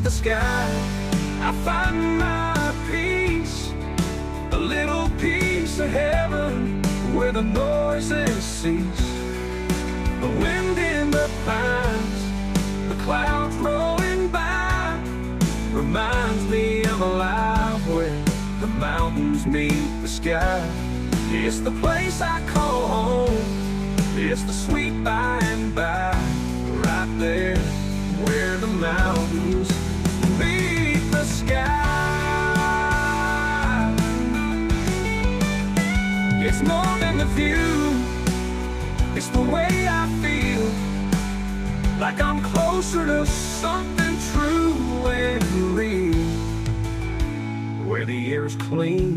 the sky, I find my peace, a little piece of heaven where the noises cease. The wind in the pines, the clouds rolling by, reminds me I'm alive where the mountains meet the sky. It's the place I call home, it's the sweet by and by, right there where the mountains meet the sky. It's more than the view, it's the way I feel, like I'm closer to something true and real, where the air is clean.